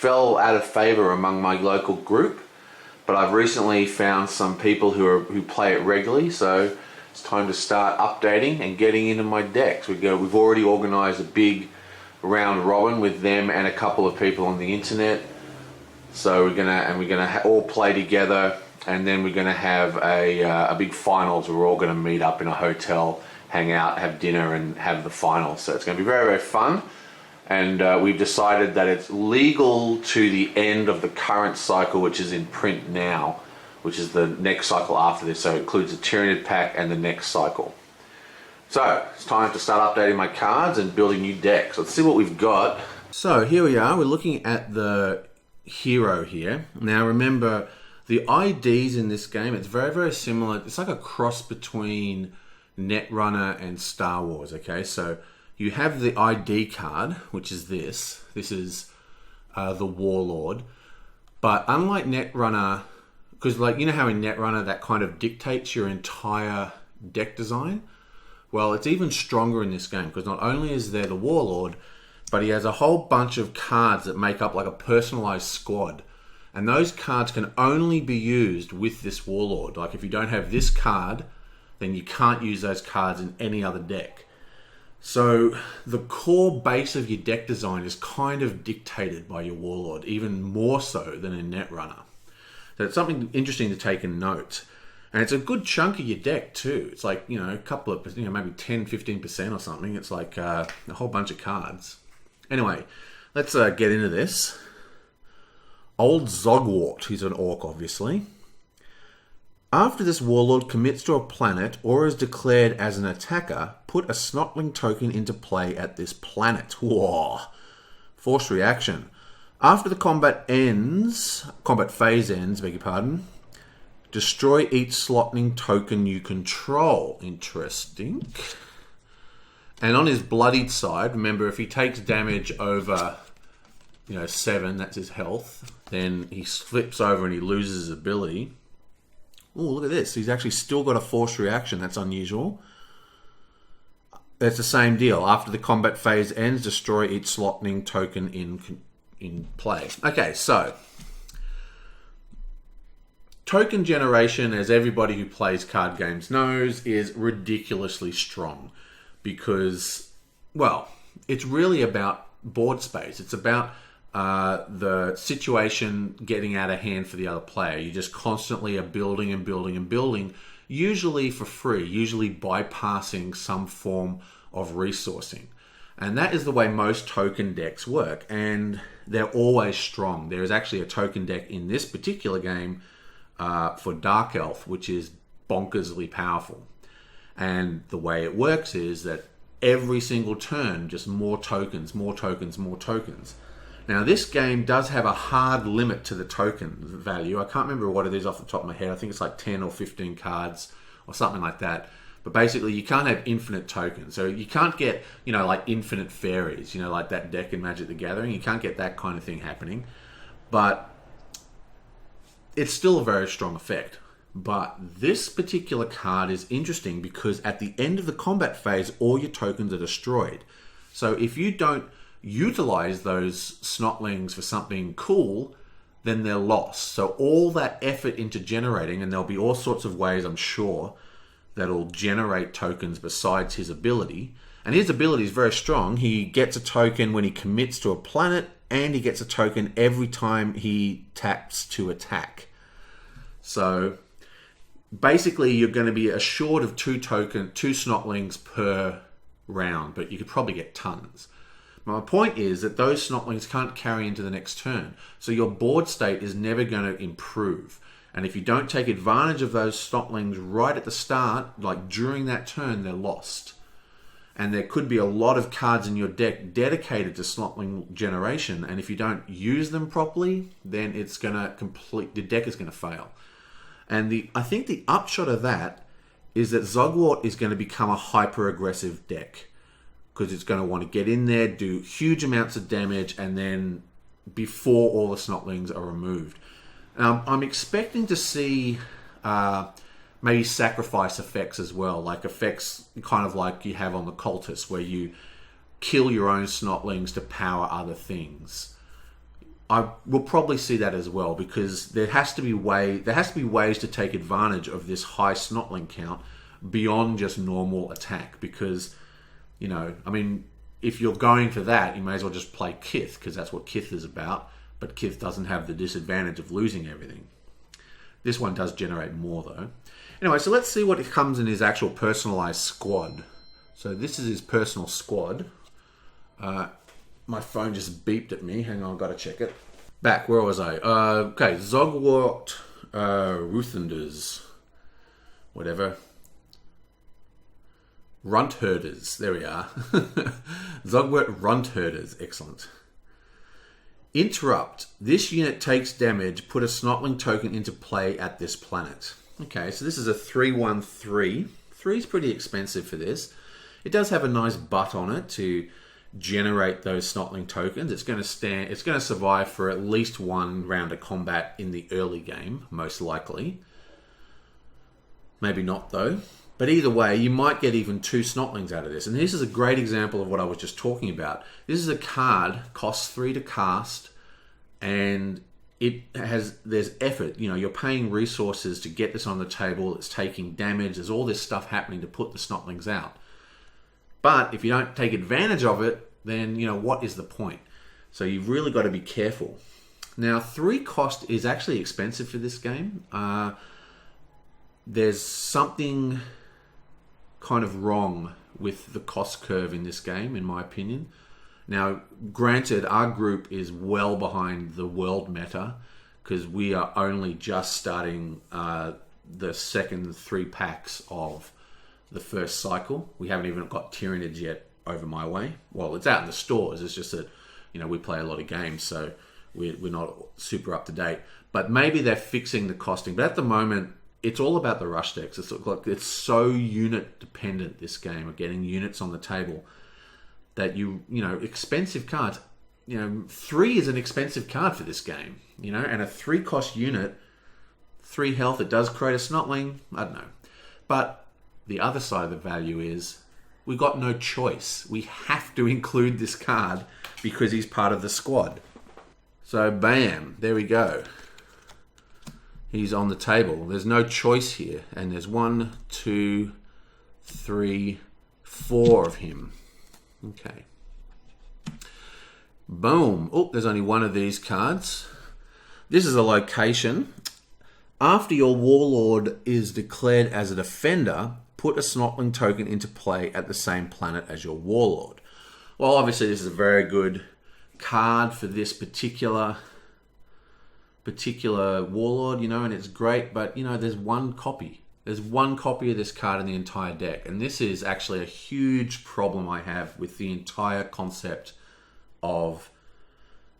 fell out of favor among my local group, but I've recently found some people who play it regularly, so it's time to start updating and getting into my decks. We've already organized a big round robin with them and a couple of people on the internet. So we're gonna all play together, and then we're gonna have a big finals where we're all gonna meet up in a hotel, hang out, have dinner, and have the finals. So it's gonna be very, very fun. And we've decided that it's legal to the end of the current cycle, which is in print now, which is the next cycle after this. So it includes the Tyranid pack and the next cycle. So it's time to start updating my cards and building new decks. Let's see what we've got. So here we are. We're looking at the hero here. Now remember, the IDs in this game, it's very, very similar. It's like a cross between Netrunner and Star Wars, okay? So you have the ID card, which is this. This is the Warlord. But unlike Netrunner, because like, you know how in Netrunner that kind of dictates your entire deck design? Well, it's even stronger in this game, because not only is there the Warlord, but he has a whole bunch of cards that make up like a personalized squad. And those cards can only be used with this Warlord. Like if you don't have this card, then you can't use those cards in any other deck. So the core base of your deck design is kind of dictated by your Warlord, even more so than in Netrunner. So it's something interesting to take in note. And it's a good chunk of your deck too. It's like, you know, a couple of, maybe 10, 15% or something. It's like a whole bunch of cards. Anyway, let's get into this. Old Zogwort, he's an orc obviously. After this Warlord commits to a planet or is declared as an attacker, put a Snotling token into play at this planet. Whoa. Forced reaction. After the combat phase ends, beg your pardon, destroy each Slotling token you control. Interesting. And on his bloodied side, remember if he takes damage over 7, that's his health, then he flips over and he loses his ability. Oh, look at this. He's actually still got a forced reaction. That's unusual. It's the same deal. After the combat phase ends, destroy each Slotling token in play. Okay, so token generation, as everybody who plays card games knows, is ridiculously strong because, well, it's really about board space. It's about the situation getting out of hand for the other player. You just constantly are building and building and building, usually for free, usually bypassing some form of resourcing. And that is the way most token decks work, and they're always strong. There is actually a token deck in this particular game for Dark Elf, which is bonkersly powerful. And the way it works is that every single turn, just more tokens, more tokens, more tokens. Now, this game does have a hard limit to the token value. I can't remember what it is off the top of my head. I think it's like 10 or 15 cards or something like that. But basically, you can't have infinite tokens. So you can't get, like infinite fairies, like that deck in Magic the Gathering. You can't get that kind of thing happening. But it's still a very strong effect. But this particular card is interesting because at the end of the combat phase, all your tokens are destroyed. So if you don't utilize those Snotlings for something cool, then they're lost. So all that effort into generating, and there'll be all sorts of ways, I'm sure, that'll generate tokens besides his ability. And his ability is very strong. He gets a token when he commits to a planet, and he gets a token every time he taps to attack. So basically, you're going to be assured of two Snotlings per round, but you could probably get tons. My point is that those Snotlings can't carry into the next turn. So your board state is never going to improve. And if you don't take advantage of those Snotlings right at the start, like during that turn, they're lost. And there could be a lot of cards in your deck dedicated to Snotling generation. And if you don't use them properly, then it's going to the deck is going to fail. And I think the upshot of that is that Zogwort is going to become a hyper-aggressive deck. Because it's going to want to get in there, do huge amounts of damage, and then before all the Snotlings are removed. I'm expecting to see maybe sacrifice effects as well, like effects kind of like you have on the Cultists, where you kill your own Snotlings to power other things. I will probably see that as well, because there has to be ways to take advantage of this high snotling count beyond just normal attack. Because, you know, I mean, if you're going for that, you may as well just play Kith, because that's what Kith is about. But Kith doesn't have the disadvantage of losing everything. This one does generate more, though. Anyway, so let's see what comes in his actual personalized squad. So this is his personal squad. My phone just beeped at me. Hang on, I've got to check it. Back, where was I? Okay, Zogwort, Ruthenders, whatever. Runtherders, there we are. Zogwort Runtherders, excellent. Interrupt. This unit takes damage. Put a Snotling token into play at this planet. Okay, so this is a 3/1/3. 3 is pretty expensive for this. It does have a nice butt on it to generate those Snotling tokens. It's going to survive for at least one round of combat in the early game, most likely. Maybe not, though. But either way, you might get even 2 Snotlings out of this. And this is a great example of what I was just talking about. This is a card, costs 3 to cast, and there's effort. You know, you're paying resources to get this on the table. It's taking damage. There's all this stuff happening to put the Snotlings out. But if you don't take advantage of it, then, you know, what is the point? So you've really got to be careful. Now, 3 cost is actually expensive for this game. There's something kind of wrong with the cost curve in this game, in my opinion. Now, granted, our group is well behind the world meta, because we are only just starting the second 3 packs of the first cycle. We haven't even got Tyranids yet over my way. Well, it's out in the stores. It's just that, you know, we play a lot of games, so we're not super up to date. But maybe they're fixing the costing. But at the moment, it's all about the rush decks. It's so unit dependent, this game, of getting units on the table, that you know, expensive cards. You know, 3 is an expensive card for this game. You know, and a 3 cost unit, 3 health. It does create a Snotling. I don't know, but the other side of the value is we got no choice. We have to include this card because he's part of the squad. So bam, there we go. He's on the table. There's no choice here. And there's 1, 2, 3, 4 of him. Okay. Boom. Oh, there's only one of these cards. This is a location. After your Warlord is declared as a defender, put a Snotling token into play at the same planet as your Warlord. Well, obviously this is a very good card for this particular Warlord, you know, and it's great, but, you know, there's one copy. There's one copy of this card in the entire deck, and this is actually a huge problem I have with the entire concept of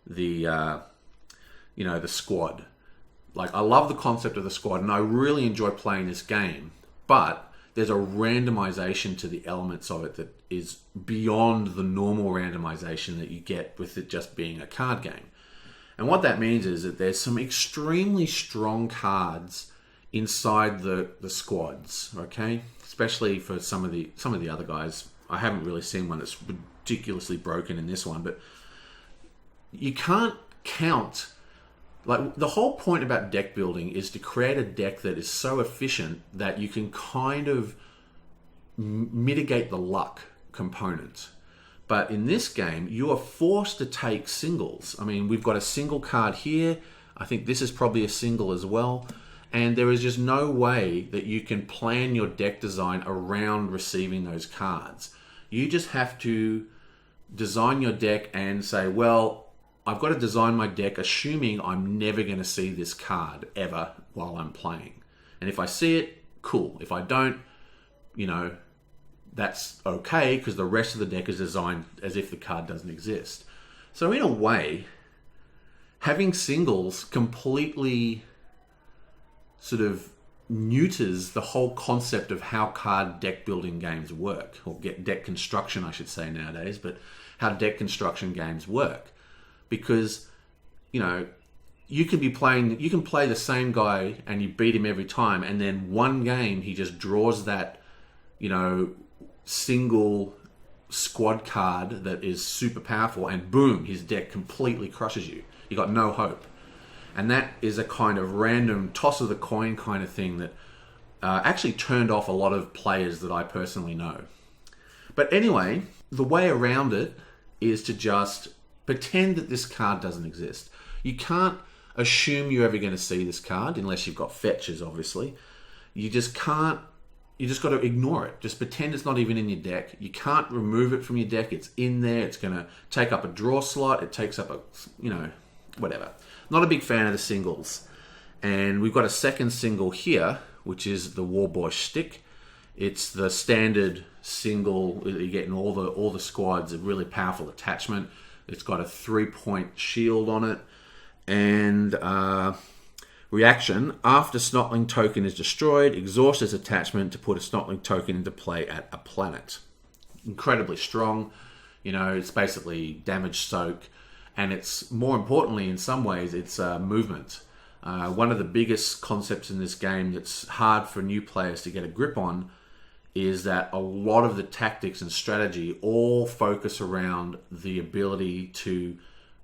the, you know, the squad. Like, I love the concept of the squad, and I really enjoy playing this game, but there's a randomization to the elements of it that is beyond the normal randomization that you get with it just being a card game. And what that means is that there's some extremely strong cards inside the squads, okay? Especially for some of the other guys. I haven't really seen one that's ridiculously broken in this one, but you can't count. Like, the whole point about deck building is to create a deck that is so efficient that you can kind of mitigate the luck component. But in this game, you are forced to take singles. I mean, we've got a single card here. I think this is probably a single as well. And there is just no way that you can plan your deck design around receiving those cards. You just have to design your deck and say, well, I've got to design my deck assuming I'm never going to see this card ever while I'm playing. And if I see it, cool. If I don't, you know, that's okay, because the rest of the deck is designed as if the card doesn't exist. So in a way, having singles completely sort of neuters the whole concept of how card deck building games work, or deck construction, I should say nowadays, but how deck construction games work. Because, you know, you can play the same guy and you beat him every time, and then one game he just draws that, you know, single squad card that is super powerful, and boom, his deck completely crushes you. You got no hope. And that is a kind of random toss of the coin kind of thing that actually turned off a lot of players that I personally know. But anyway, the way around it is to just pretend that this card doesn't exist. You can't assume you're ever going to see this card unless you've got fetches, obviously. You just got to ignore it. Just pretend it's not even in your deck. You can't remove it from your deck. It's in there. It's going to take up a draw slot. It takes up whatever. Not a big fan of the singles. And we've got a second single here, which is the Warboy Stick. It's the standard single that you get in all the squads. A really powerful attachment. It's got a 3-point shield on it. And reaction, after Snotling token is destroyed, exhaust this attachment to put a Snotling token into play at a planet. Incredibly strong. It's basically damage soak. And it's, more importantly, in some ways, it's movement. One of the biggest concepts in this game that's hard for new players to get a grip on is that a lot of the tactics and strategy all focus around the ability to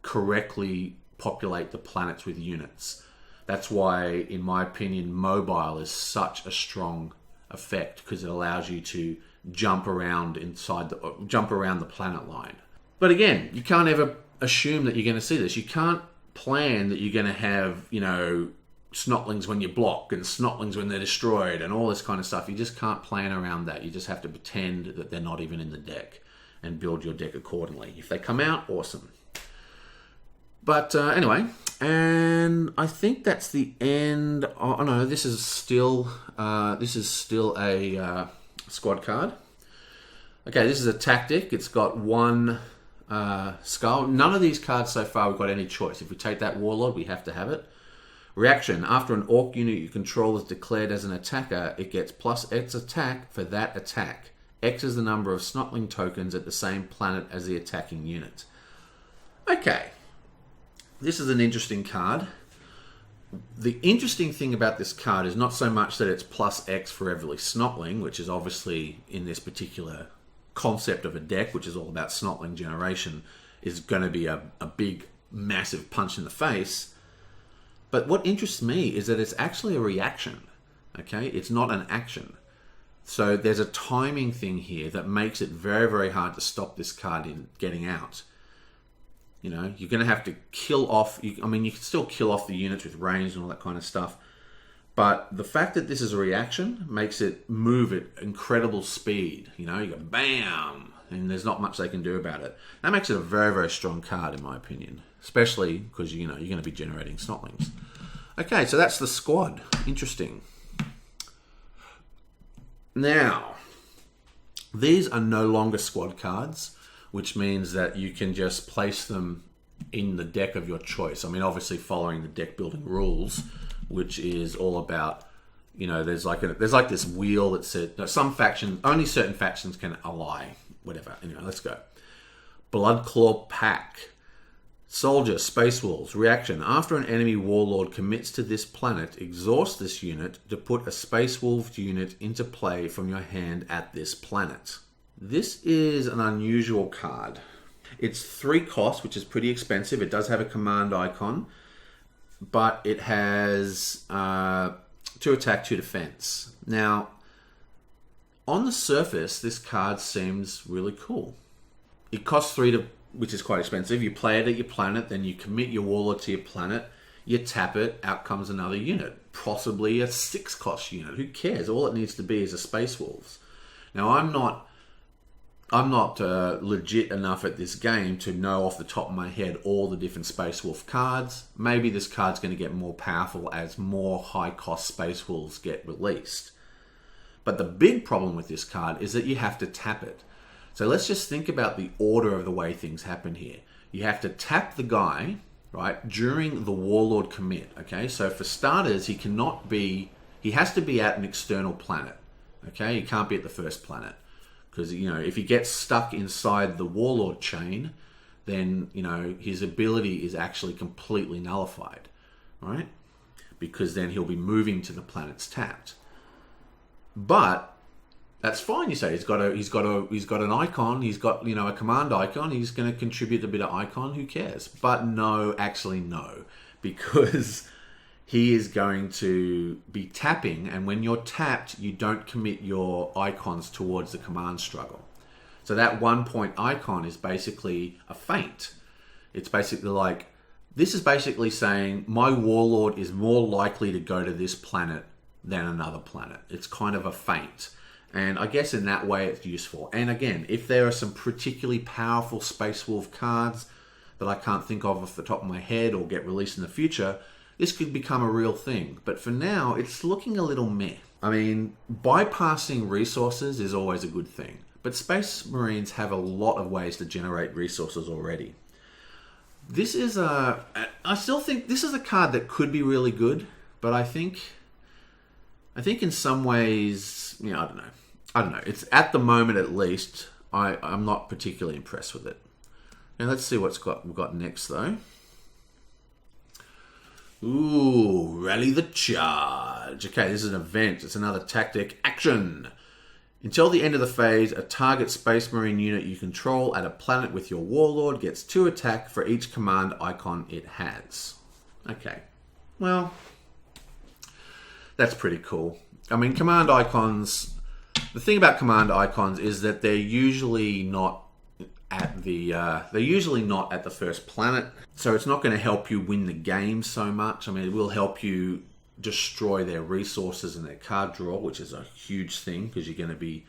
correctly populate the planets with units. That's why, in my opinion, mobile is such a strong effect, because it allows you to jump around the planet line. But again, you can't ever assume that you're going to see this. You can't plan that you're going to have, Snotlings when you block and Snotlings when they're destroyed and all this kind of stuff. You just can't plan around that. You just have to pretend that they're not even in the deck and build your deck accordingly. If they come out, awesome. But anyway, and I think that's the end. Oh no, this is still a squad card. Okay, this is a tactic. It's got one skull. None of these cards so far we've got any choice. If we take that Warlord, we have to have it. Reaction. After an Orc unit you control is declared as an attacker, it gets plus X attack for that attack. X is the number of Snotling tokens at the same planet as the attacking unit. Okay. This is an interesting card. The interesting thing about this card is not so much that it's plus X for every Snotling, which is obviously in this particular concept of a deck, which is all about Snotling generation, is going to be a big, massive punch in the face. But what interests me is that it's actually a reaction. Okay? It's not an action. So there's a timing thing here that makes it very, very hard to stop this card in getting out. You're going to have to kill off... you can still kill off the units with range and all that kind of stuff. But the fact that this is a reaction makes it move at incredible speed. You go BAM! And there's not much they can do about it. That makes it a very, very strong card, in my opinion. Especially because, you're going to be generating Snotlings. Okay, so that's the squad. Interesting. Now, these are no longer squad cards, which means that you can just place them in the deck of your choice. Obviously following the deck building rules, which is all about, there's like this wheel that said only certain factions can ally, whatever. Anyway, let's go. Bloodclaw Pack. Soldier, Space Wolves. Reaction. After an enemy warlord commits to this planet, exhaust this unit to put a Space Wolves unit into play from your hand at this planet. This is an unusual card. It's 3 cost, which is pretty expensive. It does have a command icon, but it has 2 attack, 2 defense. Now, on the surface, this card seems really cool. It costs 3 which is quite expensive. You play it at your planet, then you commit your Warlord to your planet, you tap it, out comes another unit. Possibly a 6 cost unit. Who cares? All it needs to be is a Space Wolves. Now, I'm not legit enough at this game to know off the top of my head all the different Space Wolf cards. Maybe this card's going to get more powerful as more high-cost Space Wolves get released. But the big problem with this card is that you have to tap it. So let's just think about the order of the way things happen here. You have to tap the guy, right, during the Warlord commit, okay? So for starters, he has to be at an external planet, okay? He can't be at the first planet. Because, if he gets stuck inside the Warlord chain, then, his ability is actually completely nullified, right? Because then he'll be moving to the planets tapped. But That's fine. You say he's got an icon. He's got a command icon. He's going to contribute a bit of icon. Who cares? But no, actually no, because he is going to be tapping, and when you're tapped, you don't commit your icons towards the command struggle. So that 1 point icon is basically a feint. It's basically like, this is basically saying my Warlord is more likely to go to this planet than another planet. It's kind of a feint. And I guess in that way it's useful. And again, if there are some particularly powerful Space Wolf cards that I can't think of off the top of my head or get released in the future, this could become a real thing. But for now, it's looking a little meh. I mean, bypassing resources is always a good thing. But Space Marines have a lot of ways to generate resources already. I still think this is a card that could be really good, but I think in some ways, I don't know. It's at the moment, at least, I'm not particularly impressed with it. Now let's see we've got next though. Ooh, Rally the Charge. Okay, this is an event. It's another tactic. Action. Until the end of the phase, a target Space Marine unit you control at a planet with your Warlord gets 2 attack for each command icon it has. Okay, well, that's pretty cool. I mean, command icons... The thing about command icons is that they're usually not at the first planet, so it's not going to help you win the game so much. I mean, it will help you destroy their resources and their card draw, which is a huge thing because you're going to be,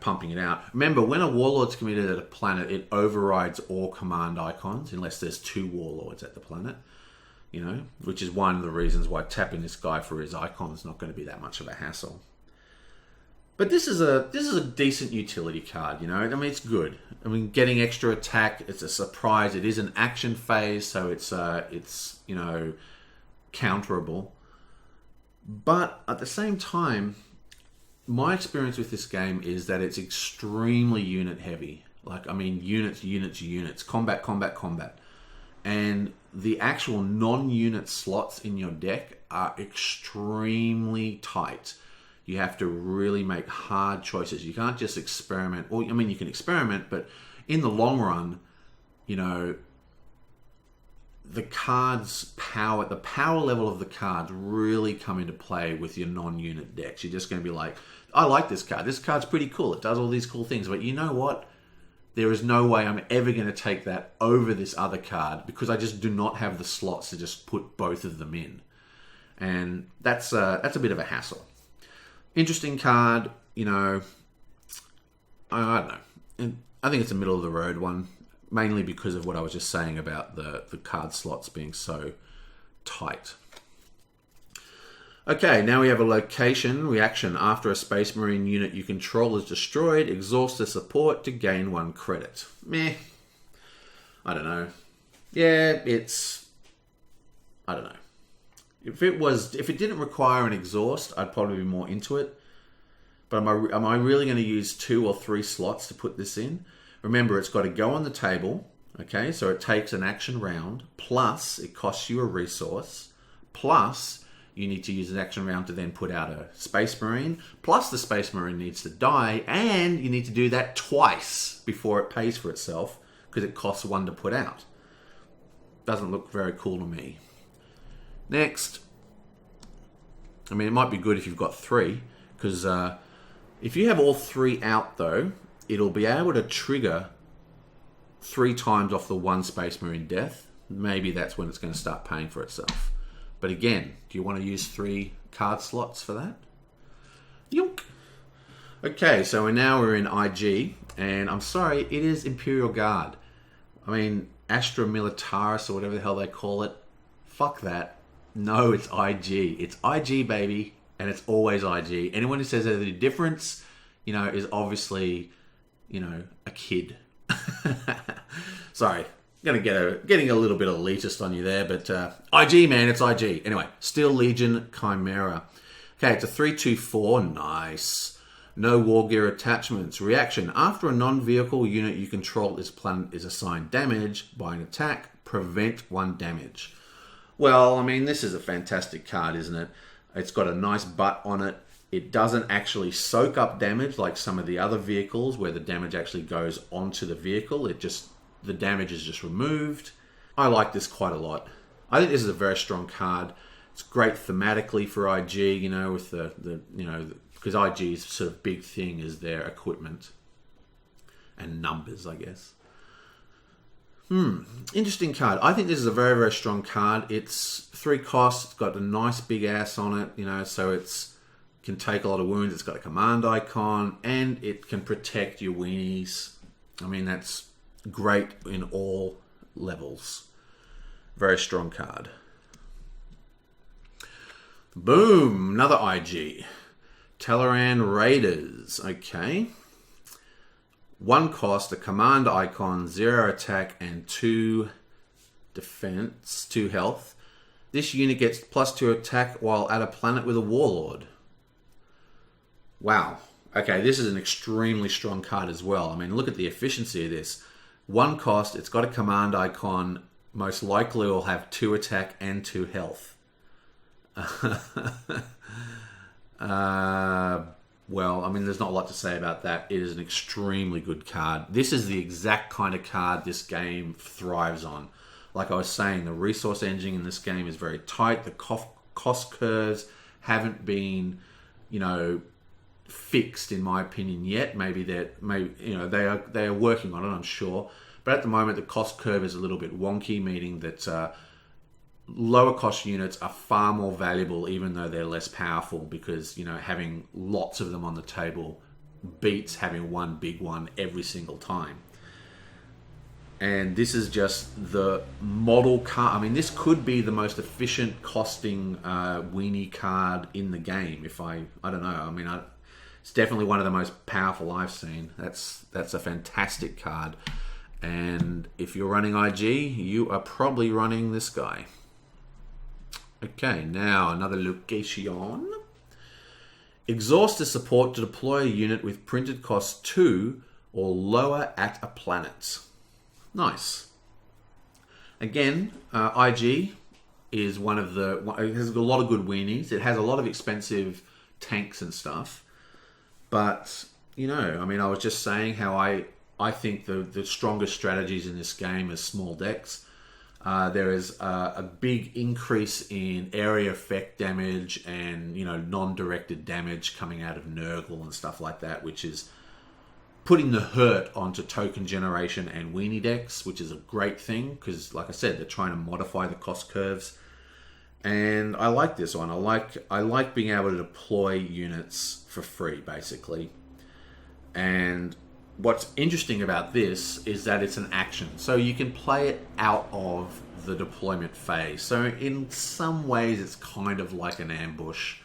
pumping it out. Remember, when a Warlord's committed at a planet, it overrides all command icons unless there's 2 Warlords at the planet. Which is one of the reasons why tapping this guy for his icon is not going to be that much of a hassle. But this is a decent utility card, I mean, it's good. I mean, getting extra attack, it's a surprise. It is an action phase, so it's counterable. But at the same time, my experience with this game is that it's extremely unit heavy. Like, I mean, units, combat. And the actual non-unit slots in your deck are extremely tight. You have to really make hard choices. You can't just experiment. Or, I mean, you can experiment, but in the long run, the cards' power, the power level of the cards really come into play with your non-unit decks. You're just going to be like, I like this card. This card's pretty cool. It does all these cool things. But you know what? There is no way I'm ever going to take that over this other card because I just do not have the slots to just put both of them in. And that's a bit of a hassle. Interesting card, I don't know. And I think it's a middle of the road one, mainly because of what I was just saying about the card slots being so tight. Okay, now we have a location reaction. After a Space Marine unit you control is destroyed, exhaust the support to gain 1 credit. Meh. I don't know. Yeah, I don't know. If it didn't require an exhaust, I'd probably be more into it. But am I really going to use 2 or 3 slots to put this in? Remember, it's got to go on the table. Okay, so it takes an action round. Plus, it costs you a resource. Plus, you need to use an action round to then put out a Space Marine. Plus, the Space Marine needs to die. And you need to do that twice before it pays for itself because it costs 1 to put out. Doesn't look very cool to me. Next, I mean, it might be good if you've got 3, because if you have all 3 out, though, it'll be able to trigger 3 times off the 1 Space Marine death. Maybe that's when it's going to start paying for itself. But again, do you want to use 3 card slots for that? Yunk! Okay, so we're in IG, and I'm sorry, it is Imperial Guard. I mean, Astra Militaris, or whatever the hell they call it. Fuck that. No, it's IG. It's IG, baby, and it's always IG. Anyone who says there's a difference, is obviously, a kid. Sorry, getting a little bit elitist on you there, but IG, man, it's IG. Anyway, Steel Legion Chimera. Okay, it's a 3/2/4. Nice. No war gear attachments. Reaction. After a non-vehicle unit you control this planet is assigned damage by an attack, prevent 1 damage. Well, I mean, this is a fantastic card, isn't it? It's got a nice butt on it. It doesn't actually soak up damage like some of the other vehicles where the damage actually goes onto the vehicle. The damage is just removed. I like this quite a lot. I think this is a very strong card. It's great thematically for IG, with because IG's sort of big thing is their equipment and numbers, I guess. Interesting card. I think this is a very, very strong card. It's 3 costs. It's got a nice big ass on it, so it's can take a lot of wounds. It's got a command icon, and it can protect your weenies. I mean, that's great in all levels. Very strong card. Boom! Another IG. Teleran Raiders. Okay. 1 cost, a command icon, 0 attack, and 2 defense, 2 health. This unit gets +2 attack while at a planet with a Warlord. Wow. Okay, this is an extremely strong card as well. I mean, look at the efficiency of this. 1 cost, it's got a command icon, most likely will have 2 attack and 2 health. Well, I mean, there's not a lot to say about that. It is an extremely good card. This is the exact kind of card this game thrives on. Like I was saying, the resource engine in this game is very tight. The cost curves haven't been, fixed in my opinion yet. Maybe they are working on it, I'm sure. But at the moment, the cost curve is a little bit wonky, meaning that lower cost units are far more valuable even though they're less powerful because, having lots of them on the table beats having one big one every single time. And this is just the model card. I mean, this could be the most efficient costing weenie card in the game. I don't know. I mean, it's definitely one of the most powerful I've seen. That's a fantastic card. And if you're running IG, you are probably running this guy. Okay, now another location. Exhaust is support to deploy a unit with printed cost 2 or lower at a planet. Nice. Again, IG is it has a lot of good weenies. It has a lot of expensive tanks and stuff. But, I mean, I was just saying how I think the strongest strategies in this game is small decks. There is a big increase in area effect damage and, non-directed damage coming out of Nurgle and stuff like that, which is putting the hurt onto token generation and weenie decks, which is a great thing because, like I said, they're trying to modify the cost curves. And I like this one. I like being able to deploy units for free, basically. And what's interesting about this is that it's an action. So you can play it out of the deployment phase. So in some ways, it's kind of like an ambush.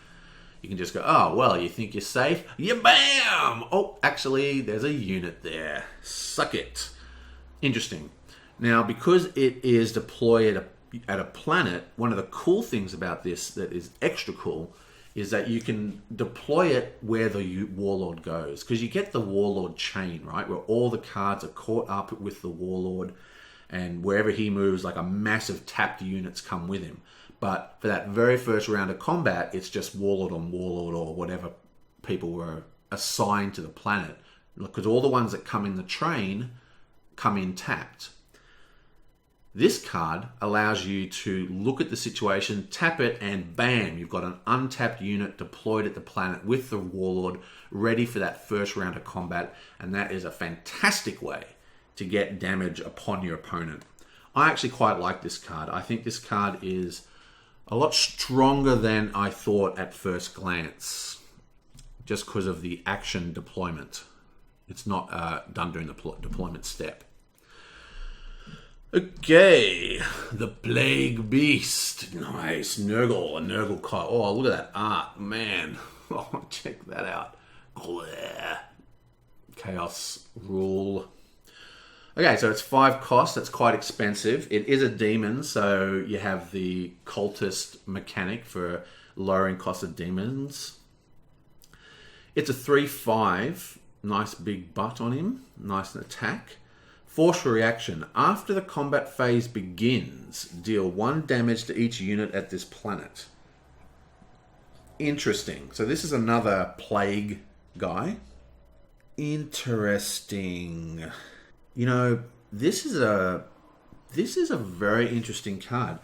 You can just go, oh, well, you think you're safe? Yeah, bam! Oh, actually, there's a unit there. Suck it. Interesting. Now, because it is deployed at a planet, one of the cool things about this that is extra cool is that you can deploy it where the Warlord goes. Because you get the Warlord chain, right? Where all the cards are caught up with the Warlord. And wherever he moves, like a massive tapped units come with him. But for that very first round of combat, it's just Warlord on Warlord or whatever people were assigned to the planet. Because all the ones that come in the train come in tapped. This card allows you to look at the situation, tap it, and bam, you've got an untapped unit deployed at the planet with the Warlord, ready for that first round of combat. And that is a fantastic way to get damage upon your opponent. I actually quite like this card. I think this card is a lot stronger than I thought at first glance, just because of the action deployment. It's not done during the deployment step. Okay, the Plague Beast. Nice. Nurgle, a Nurgle card. Oh, look at that art, man. Oh, check that out. Chaos Rule. Okay, so it's 5 costs. That's quite expensive. It is a demon, so you have the cultist mechanic for lowering cost of demons. It's a 3/5. Nice big butt on him. Nice attack. Force reaction. After the combat phase begins, deal 1 damage to each unit at this planet. Interesting. So this is another plague guy. Interesting. You know, this is a very interesting card.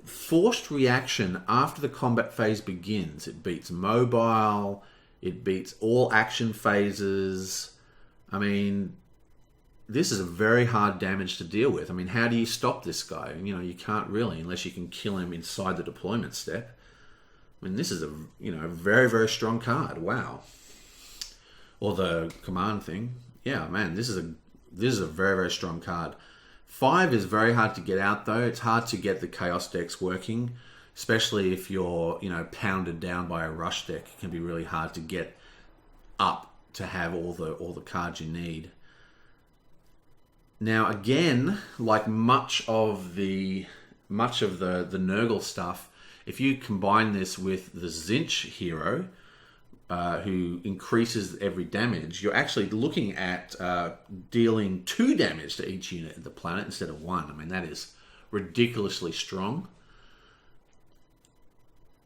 Forced reaction after the combat phase begins. It beats mobile. It beats all action phases. I mean, this is a very hard damage to deal with. I mean, how do you stop this guy? You know, you can't really unless you can kill him inside the deployment step. I mean, this is a very, very strong card. Wow. Or the command thing. Yeah, man, this is a very, very strong card. 5 is very hard to get out though. It's hard to get the chaos decks working, especially if you're, pounded down by a rush deck. It can be really hard to get up to have all the cards you need. Now again, like much of the Nurgle stuff, if you combine this with the Zinch hero, who increases every damage, you're actually looking at dealing 2 damage to each unit of the planet instead of 1. I mean, that is ridiculously strong.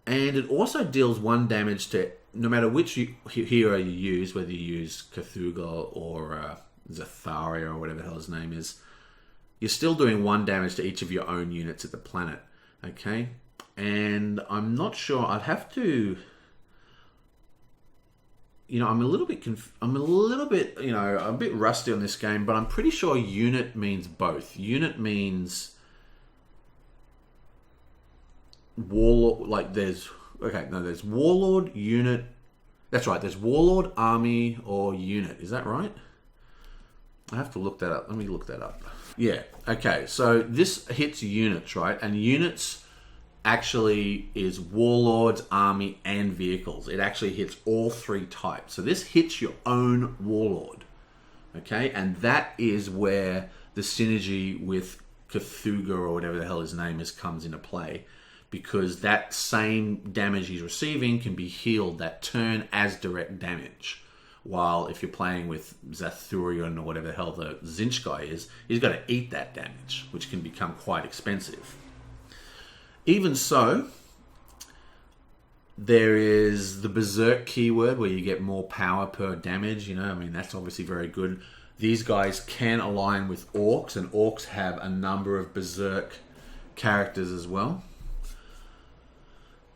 And it also deals 1 damage to no matter which hero you use, whether you use Cthulhu or Zatharia or whatever the hell his name is, you're still doing 1 damage to each of your own units at the planet. Okay? And I'm not sure, I'd have to... I'm a little bit, a bit rusty on this game, but I'm pretty sure unit means both. Unit means Warlord, there's Warlord, unit. That's right, there's Warlord, army, or unit. Is that right? I have to look that up. Let me look that up. Yeah, okay, so this hits units, right? And units actually is warlords, army, and vehicles. It actually hits all 3 types. So this hits your own warlord. Okay, and that is where the synergy with Cthulhu or whatever the hell his name is comes into play, because that same damage he's receiving can be healed that turn as direct damage. While if you're playing with Zathurian or whatever the hell the Zinch guy is, he's got to eat that damage, which can become quite expensive. Even so, there is the Berserk keyword where you get more power per damage. I mean, that's obviously very good. These guys can align with Orcs, and Orcs have a number of Berserk characters as well.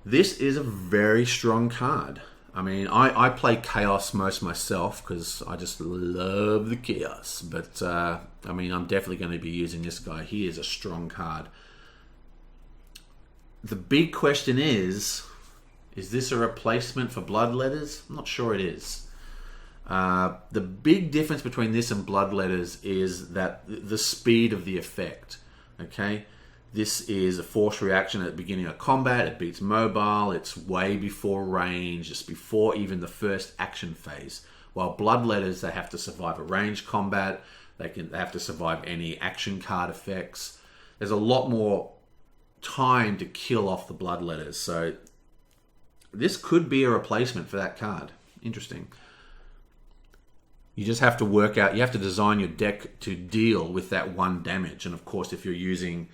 This is a very strong card. I mean, I play Chaos most myself because I just love the Chaos. But, I mean, I'm definitely going to be using this guy. He is a strong card. The big question is this a replacement for Bloodletters? I'm not sure it is. The big difference between this and Bloodletters is that the speed of the effect. Okay? This is a forced reaction at the beginning of combat. It beats mobile. It's way before range. It's before even the first action phase. While Bloodletters, they have to survive a range combat. They have to survive any action card effects. There's a lot more time to kill off the Bloodletters. So this could be a replacement for that card. Interesting. You just have to work out, you have to design your deck to deal with that 1 damage. And of course, if you're using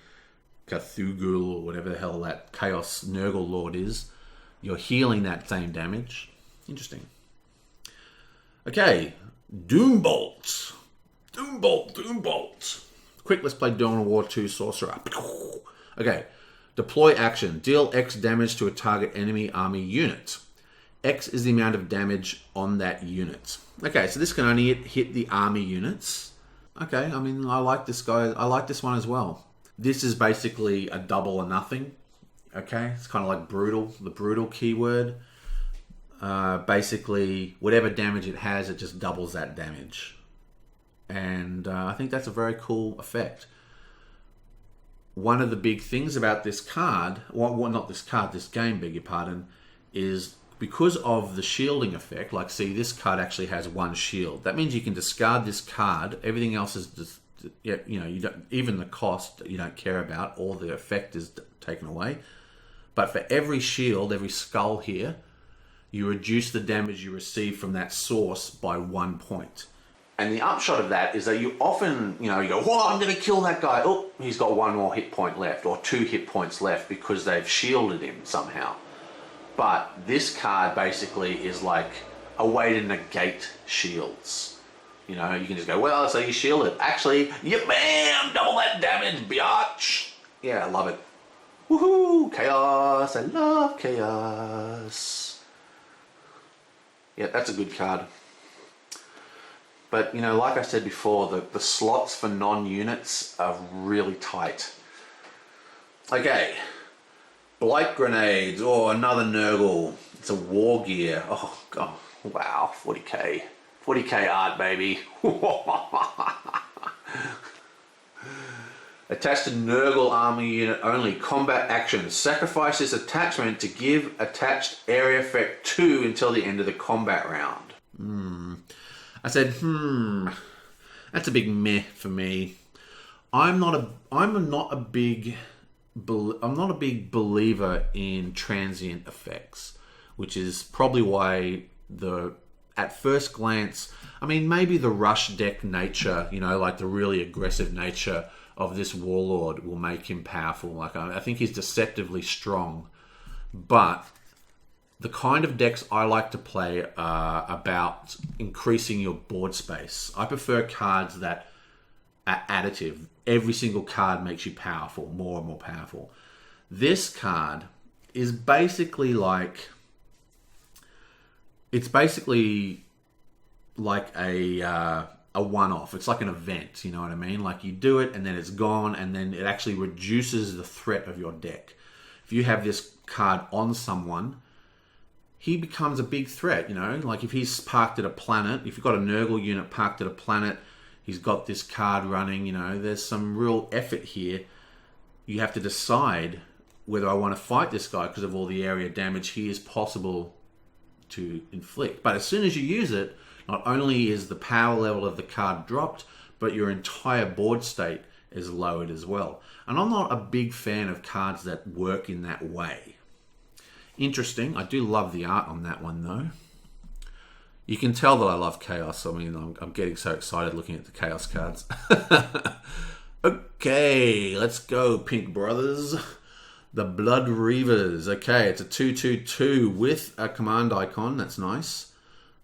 Cthulhu or whatever the hell that Chaos Nurgle Lord is, you're healing that same damage. Interesting. Okay, Doombolt. Doombolt. Quick, let's play Dawn of War 2 Sorcerer. Okay. Deploy action. Deal X damage to a target enemy army unit. X is the amount of damage on that unit. Okay, so this can only hit the army units. Okay, I mean, I like this guy. I like this one as well. This is basically a double or nothing. Okay, it's kind of like brutal. The brutal keyword. Basically, whatever damage it has, it just doubles that damage. And I think that's a very cool effect. One of the big things about this card, this game, beg your pardon, is because of the shielding effect. Like, see, this card actually has 1 shield. That means you can discard this card. Everything else is just, you don't, even the cost you don't care about. All the effect is taken away. But for every shield, every skull here, you reduce the damage you receive from that source by 1 point. And the upshot of that is that you often, you go, "Whoa, I'm going to kill that guy." Oh, he's got 1 more hit point left or 2 hit points left because they've shielded him somehow. But this card basically is like a way to negate shields. You know, you can just go, well, so you shielded. Actually, you bam, double that damage, biatch. Yeah, I love it. Woohoo, chaos. I love chaos. Yeah, that's a good card. But, you know, like I said before, the slots for non-units are really tight. Okay. Blight Grenades. Oh, another Nurgle. It's a War Gear. Oh, God. Wow. 40k. 40k art, baby. Attached to Nurgle army unit only. Combat action. Sacrifice this attachment to give attached area effect 2 until the end of the combat round. I said, that's a big meh for me. I'm not a big believer in transient effects, which is probably why at first glance, I mean, maybe the rush deck nature, you know, like the really aggressive nature of this Warlord will make him powerful. Like, I think he's deceptively strong, but the kind of decks I like to play are about increasing your board space. I prefer cards that are additive. Every single card makes you powerful, more and more powerful. This card is basically like... It's basically like a one-off. It's like an event, you know what I mean? Like you do it and then it's gone, and then it actually reduces the threat of your deck. If you have this card on someone, he becomes a big threat, you know? Like if he's parked at a planet, if you've got a Nurgle unit parked at a planet, he's got this card running, you know, there's some real effort here. You have to decide whether I want to fight this guy because of all the area damage he is possible to inflict. But as soon as you use it, not only is the power level of the card dropped, but your entire board state is lowered as well. And I'm not a big fan of cards that work in that way. Interesting. I do love the art on that one, though. You can tell that I love Chaos. I mean, I'm getting so excited looking at the Chaos cards. Okay, let's go, Pink Brothers. The Blood Reavers. Okay, it's a 2/2/2 with a command icon. That's nice.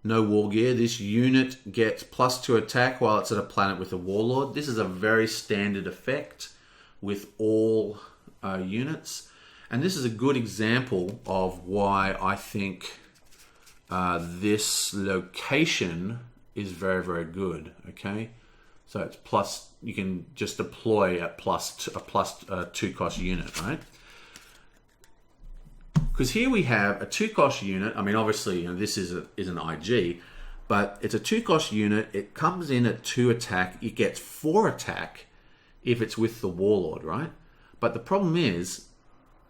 No war gear. This unit gets +2 attack while it's at a planet with a Warlord. This is a very standard effect with all units. And this is a good example of why I think this location is very, very good. Okay, so it's plus. You can just deploy a +2 cost unit, right? Because here we have a 2 cost unit. I mean, obviously, you know, this is an IG, but it's a 2 cost unit. It comes in at 2 attack. It gets 4 attack if it's with the Warlord, right? But the problem is,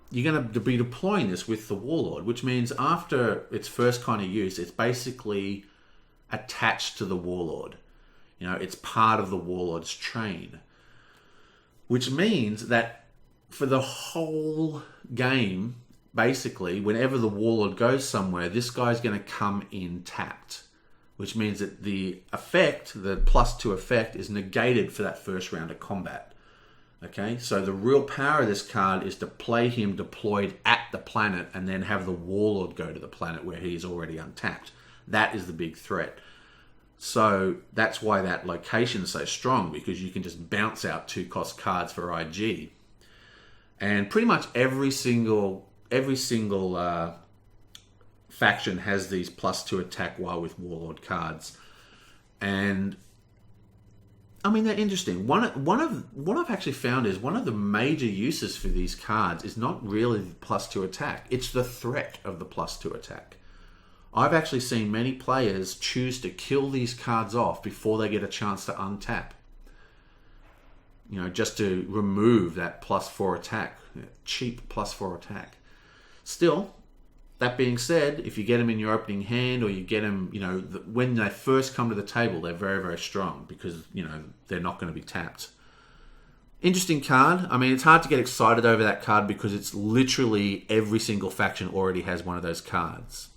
you're going to be deploying this with the Warlord, which means after its first kind of use, it's basically attached to the Warlord. You know, it's part of the Warlord's train. Which means that for the whole game, basically, whenever the Warlord goes somewhere, this guy's going to come in tapped. Which means that the effect, the +2 effect, is negated for that first round of combat. Okay, so the real power of this card is to play him deployed at the planet and then have the Warlord go to the planet where he's already untapped. That is the big threat. So that's why that location is so strong, because you can just bounce out 2 cost cards for IG. And pretty much every single faction has these +2 attack while with Warlord cards. And I mean, they're interesting. What I've actually found is one of the major uses for these cards is not really the +2 attack. It's the threat of the +2 attack. I've actually seen many players choose to kill these cards off before they get a chance to untap. You know, just to remove that +4 attack. Cheap +4 attack. Still, that being said, if you get them in your opening hand, or you get them, you know, when they first come to the table, they're very, very strong because, you know, they're not going to be tapped. Interesting card. I mean, it's hard to get excited over that card because it's literally every single faction already has one of those cards.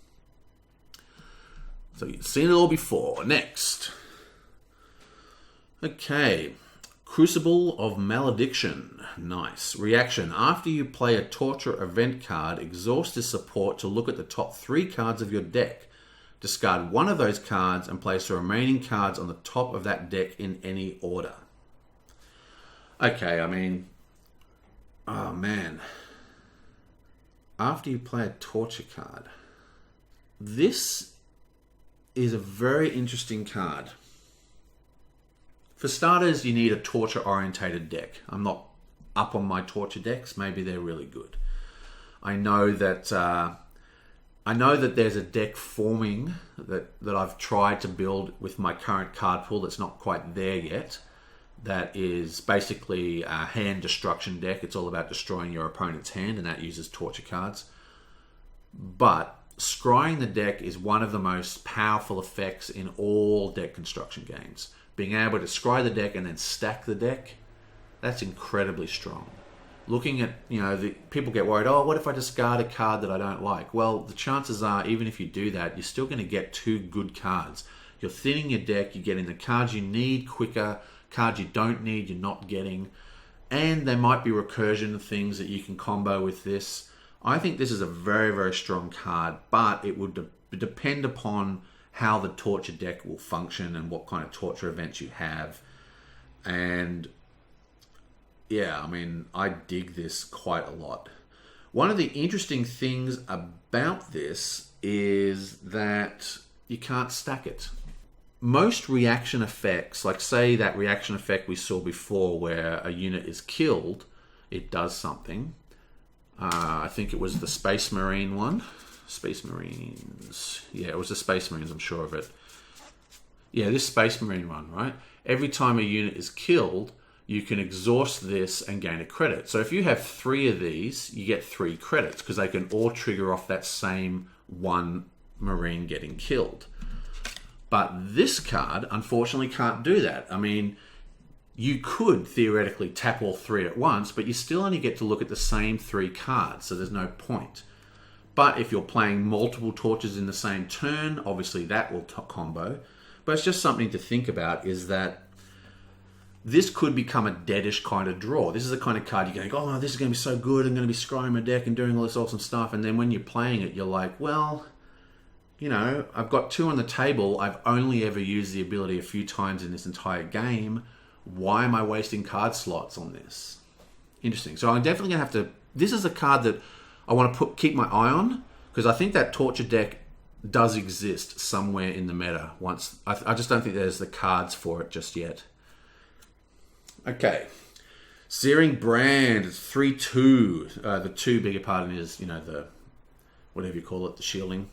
So you've seen it all before. Next. Okay. Crucible of Malediction. Nice. Reaction. After you play a Torture event card, exhaust this support to look at the top 3 cards of your deck. Discard one of those cards and place the remaining cards on the top of that deck in any order. Okay, I mean... Oh, man. After you play a Torture card. This is a very interesting card. For starters, you need a Torture-orientated deck. I'm not up on my Torture decks. Maybe they're really good. I know that there's a deck forming that I've tried to build with my current card pool that's not quite there yet. That is basically a hand destruction deck. It's all about destroying your opponent's hand, and that uses Torture cards. But scrying the deck is one of the most powerful effects in all deck construction games. Being able to scry the deck and then stack the deck, that's incredibly strong. Looking at, people get worried, oh, what if I discard a card that I don't like? Well, the chances are, even if you do that, you're still going to get 2 good cards. You're thinning your deck, you're getting the cards you need quicker, cards you don't need, you're not getting. And there might be recursion things that you can combo with this. I think this is a very, very strong card, but it would depend upon how the Torture deck will function and what kind of Torture events you have. And yeah, I mean, I dig this quite a lot. One of the interesting things about this is that you can't stack it. Most reaction effects, like say that reaction effect we saw before where a unit is killed, it does something. I think it was the Space Marine one. Space Marines. Yeah, it was the Space Marines, I'm sure of it. Yeah, this Space Marine one, right? Every time a unit is killed, you can exhaust this and gain a credit. So if you have 3 of these, you get 3 credits because they can all trigger off that same one Marine getting killed. But this card, unfortunately, can't do that. I mean, you could theoretically tap all 3 at once, but you still only get to look at the same 3 cards, so there's no point. But if you're playing multiple Torches in the same turn, obviously that will combo. But it's just something to think about, is that this could become a deadish kind of draw. This is the kind of card you're going, oh, this is going to be so good, I'm going to be scrying my deck and doing all this awesome stuff. And then when you're playing it, you're like, well, I've got 2 on the table. I've only ever used the ability a few times in this entire game. Why am I wasting card slots on this? Interesting. So I'm definitely going to have to... This is a card that I want to keep my eye on, because I think that Torture deck does exist somewhere in the meta. I just don't think there's the cards for it just yet. Okay. Searing Brand. It's 3-2. The 2 bigger part is, the... whatever you call it, the shielding.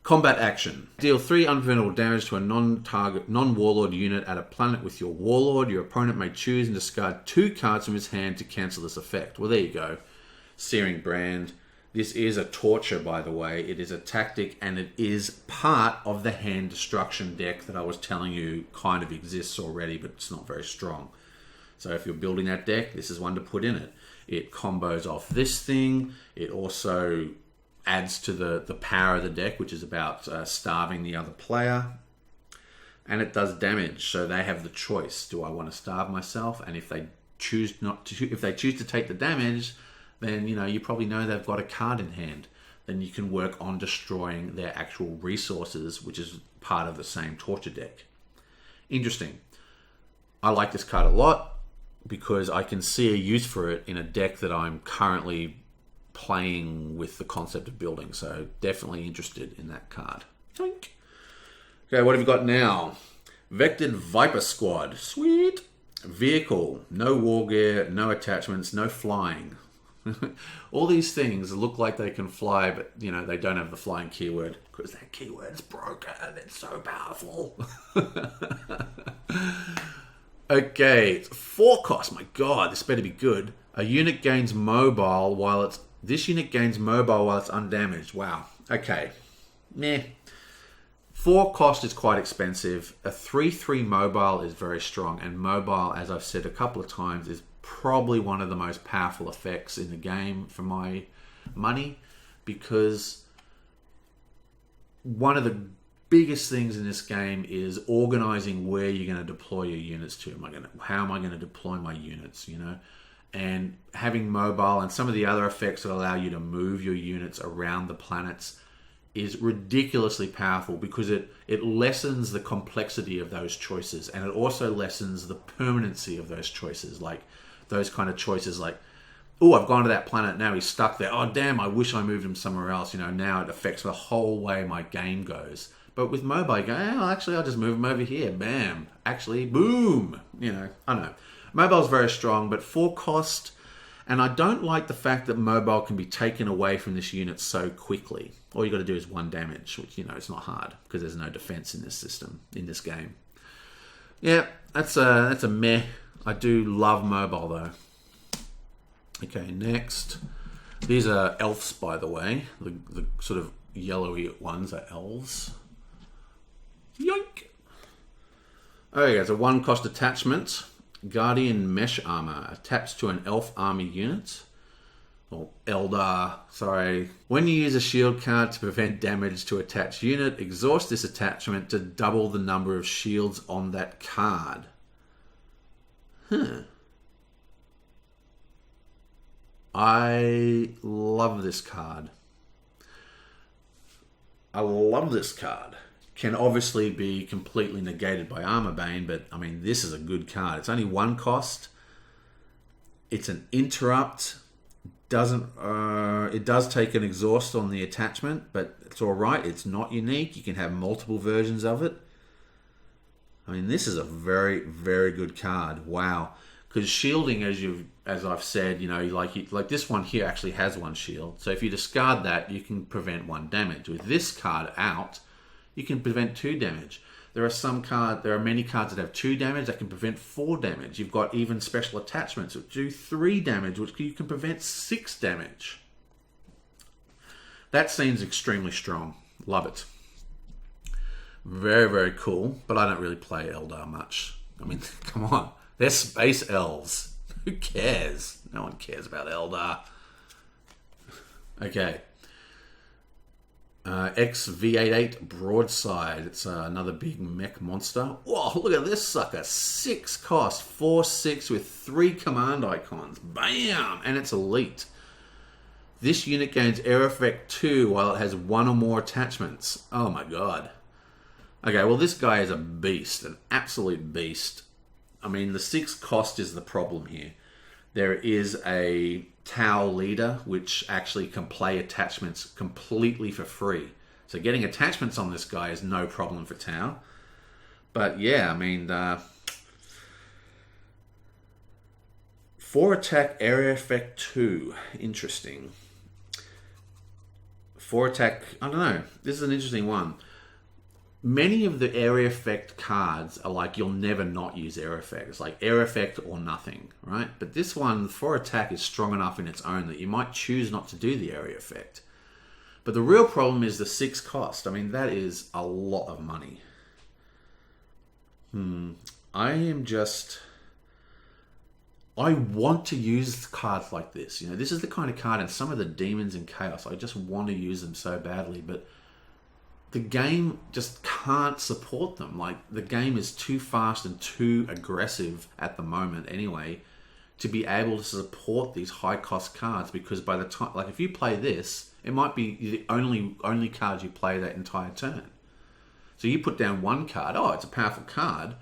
Combat action. Deal 3 unpreventable damage to a non-Warlord unit at a planet with your Warlord. Your opponent may choose and discard 2 cards from his hand to cancel this effect. Well, there you go. Searing Brand. This is a Torture, by the way. It is a tactic, and it is part of the hand destruction deck that I was telling you kind of exists already, but it's not very strong. So if you're building that deck, this is one to put in it. It combos off this thing. It also adds to the power of the deck, which is about starving the other player. And it does damage, so they have the choice. Do I want to starve myself? And if they choose to take the damage, then you probably know they've got a card in hand. Then you can work on destroying their actual resources, which is part of the same Torture deck. Interesting. I like this card a lot because I can see a use for it in a deck that I'm currently playing with the concept of building. So definitely interested in that card. Yoink. Okay, what have we got now? Vectored Viper Squad. Sweet. Vehicle. No war gear, no attachments, no flying. All these things look like they can fly, but they don't have the flying keyword because that keyword's broken. It's so powerful. Okay, 4 cost. My God, this better be good. A unit gains mobile while it's undamaged. Wow. Okay. Meh. 4 cost is quite expensive. A 3/3 mobile is very strong, and mobile, as I've said a couple of times, is probably one of the most powerful effects in the game for my money, because one of the biggest things in this game is organizing where you're going to deploy your units to. How am I going to deploy my units, you know? And having mobile and some of the other effects that allow you to move your units around the planets is ridiculously powerful, because it lessens the complexity of those choices, and it also lessens the permanency of those choices. Like those kind of choices like, oh, I've gone to that planet, now he's stuck there. Oh, damn, I wish I moved him somewhere else. You know, now it affects the whole way my game goes. But with mobile, you go, oh, actually, I'll just move him over here. Bam. Actually, boom. You know, I don't know. Mobile's very strong, but 4 cost, and I don't like the fact that mobile can be taken away from this unit so quickly. All you got to do is 1 damage, which, you know, it's not hard because there's no defense in this system, in this game. Yeah, that's a meh. I do love mobile though. Okay, next. These are elves, by the way. The sort of yellowy ones are elves. Yoink! Okay, it's a 1 cost attachment. Guardian Mesh Armor. Attached to an elf army unit. Or Eldar, sorry. When you use a shield card to prevent damage to attached unit, exhaust this attachment to double the number of shields on that card. I love this card. Can obviously be completely negated by Armor Bane, but I mean, this is a good card. It's only 1 cost. It's an interrupt. It does take an exhaust on the attachment, but it's all right. It's not unique. You can have multiple versions of it. I mean, this is a very, very good card. Wow. Because shielding, as I've said, you know, like this one here actually has 1 shield. So if you discard that, you can prevent 1 damage. With this card out, you can prevent 2 damage. There are many cards that have 2 damage that can prevent 4 damage. You've got even special attachments that do 3 damage, which you can prevent 6 damage. That seems extremely strong. Love it. Very, very cool, but I don't really play Eldar much. I mean, come on. They're space elves. Who cares? No one cares about Eldar. Okay. XV88 Broadside. It's another big mech monster. Whoa, look at this sucker. 6 cost. 4/6 with 3 command icons. Bam! And it's elite. This unit gains air effect 2 while it has 1 or more attachments. Oh my god. Okay, well this guy is a beast. An absolute beast. I mean, the 6 cost is the problem here. There is a Tau leader, which actually can play attachments completely for free. So getting attachments on this guy is no problem for Tau. But yeah, I mean, 4 attack, area effect 2. Interesting. 4 attack, I don't know. This is an interesting one. Many of the area effect cards are like, you'll never not use air effect. It's like air effect or nothing, right? But this one, 4 attack, is strong enough in its own that you might choose not to do the area effect. But the real problem is the 6 cost. I mean, that is a lot of money. I want to use cards like this. You know, this is the kind of card, and some of the demons in Chaos, I just want to use them so badly, but the game just can't support them. Like, the game is too fast and too aggressive at the moment anyway to be able to support these high cost cards, because by the time, like, if you play this, it might be the only card you play that entire turn. So you put down 1 card, oh, it's a powerful card,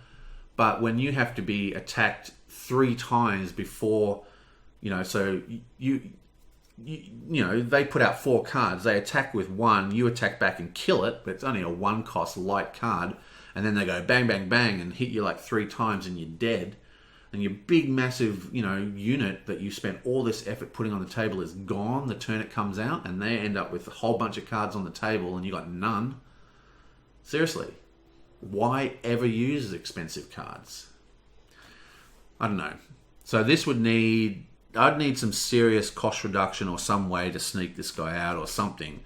but when you have to be attacked 3 times before, you know, so you know, they put out 4 cards, they attack with 1, you attack back and kill it, but it's only a 1 cost light card, and then they go bang, bang, bang, and hit you like 3 times and you're dead, and your big, massive, you know, unit that you spent all this effort putting on the table is gone the turn it comes out, and they end up with a whole bunch of cards on the table and you got none. Seriously, why ever use expensive cards? I don't know. So this would need... I'd need some serious cost reduction or some way to sneak this guy out or something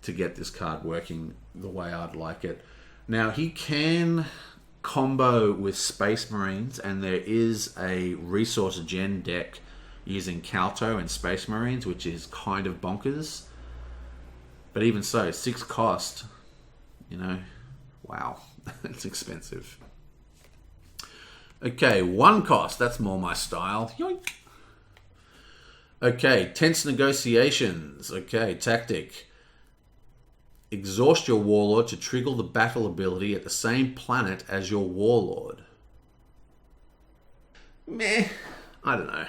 to get this card working the way I'd like it. Now, he can combo with Space Marines, and there is a resource gen deck using Calto and Space Marines, which is kind of bonkers. But even so, 6 cost. You know, wow, it's expensive. Okay, 1 cost. That's more my style. Yoink. Okay, tense negotiations. Okay, tactic. Exhaust your Warlord to trigger the battle ability at the same planet as your Warlord. Meh, I don't know.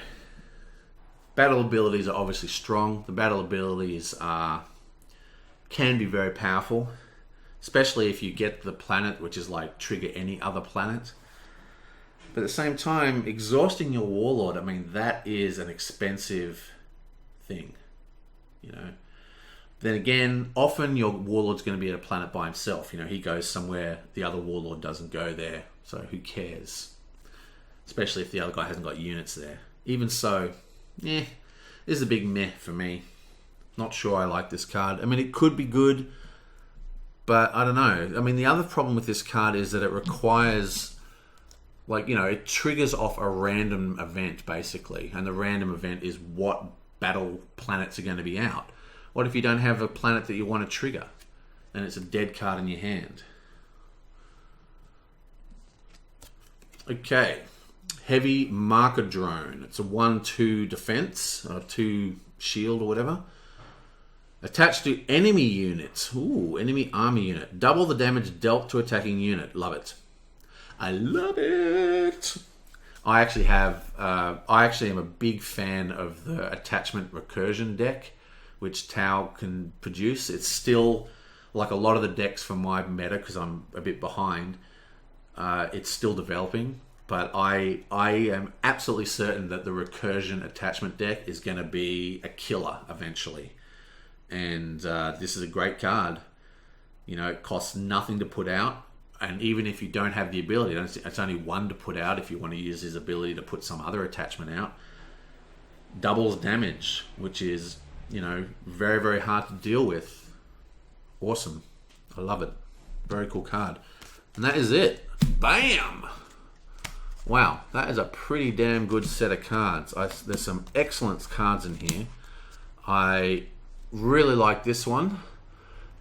Battle abilities are obviously strong. The battle abilities can be very powerful, especially if you get the planet, which is like trigger any other planet. But at the same time, exhausting your Warlord, I mean, that is an expensive thing, you know. Then again, often your Warlord's going to be at a planet by himself. You know, he goes somewhere, the other Warlord doesn't go there, so who cares? Especially if the other guy hasn't got units there. Even so, this is a big meh for me. Not sure I like this card. I mean, it could be good, but I don't know. I mean, the other problem with this card is that it requires, like, you know, it triggers off a random event, basically. And the random event is what battle planets are going to be out. What if you don't have a planet that you want to trigger? And it's a dead card in your hand. Okay. Heavy marker drone. It's a 1/2 defense, or 2 shield or whatever. Attached to enemy units. Ooh, enemy army unit. Double the damage dealt to attacking unit. Love it. I love it. I actually am a big fan of the attachment recursion deck, which Tau can produce. It's still, like a lot of the decks for my meta, because I'm a bit behind, it's still developing. But I am absolutely certain that the recursion attachment deck is going to be a killer eventually. And this is a great card. You know, it costs nothing to put out. And even if you don't have the ability, it's only 1 to put out if you want to use his ability to put some other attachment out. Doubles damage, which is, you know, very, very hard to deal with. Awesome. I love it. Very cool card. And that is it. Bam! Wow, that is a pretty damn good set of cards. There's some excellent cards in here. I really like this one.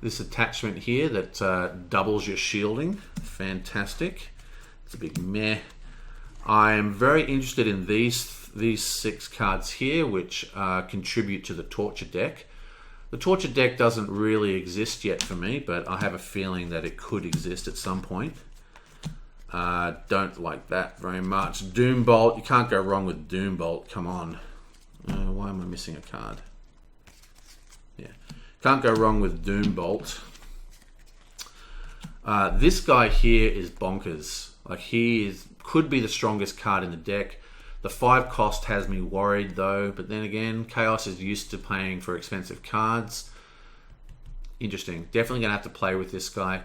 This attachment here that doubles your shielding. Fantastic. It's a big meh. I am very interested in these 6 cards here, which contribute to the Torture deck. The Torture deck doesn't really exist yet for me, but I have a feeling that it could exist at some point. Don't like that very much. Doombolt. You can't go wrong with Doombolt. Come on. Why am I missing a card? Yeah. Can't go wrong with Doombolt. This guy here is bonkers. Like, could be the strongest card in the deck. The 5 cost has me worried though, but then again, Chaos is used to paying for expensive cards. Interesting. Definitely gonna have to play with this guy.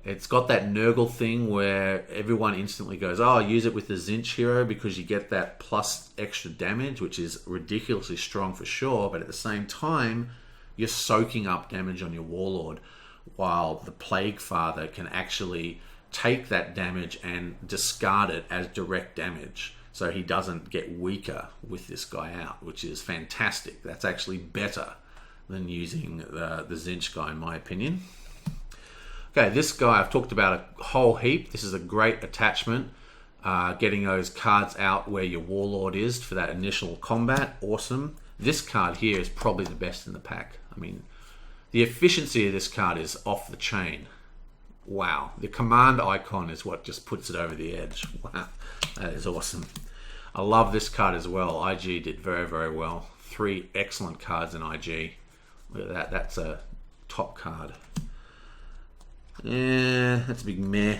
It's got that Nurgle thing where everyone instantly goes, oh, use it with the Zinch hero because you get that plus extra damage, which is ridiculously strong for sure, but at the same time, you're soaking up damage on your Warlord, while the Plague Father can actually take that damage and discard it as direct damage. So he doesn't get weaker with this guy out, which is fantastic. That's actually better than using the Zinch guy, in my opinion. Okay, this guy I've talked about a whole heap. This is a great attachment. Getting those cards out where your Warlord is for that initial combat. Awesome. This card here is probably the best in the pack. I mean, the efficiency of this card is off the chain. Wow. The command icon is what just puts it over the edge. Wow. That is awesome. I love this card as well. IG did very, very well. 3 excellent cards in IG. Look at that. That's a top card. Yeah, that's a big meh.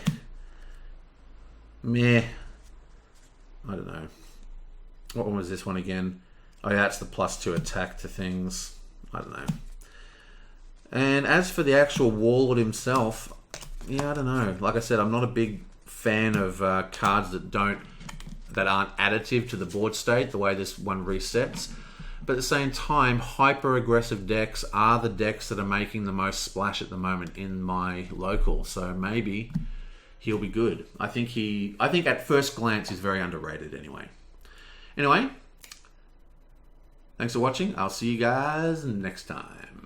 Meh. I don't know. What one was this one again? Oh yeah, that's the +2 attack to things. I don't know. And as for the actual Warlord himself, yeah, I don't know. Like I said, I'm not a big fan of cards that aren't additive to the board state, the way this one resets. But at the same time, hyper-aggressive decks are the decks that are making the most splash at the moment in my local. So maybe he'll be good. I think at first glance he's very underrated anyway. Anyway, thanks for watching. I'll see you guys next time.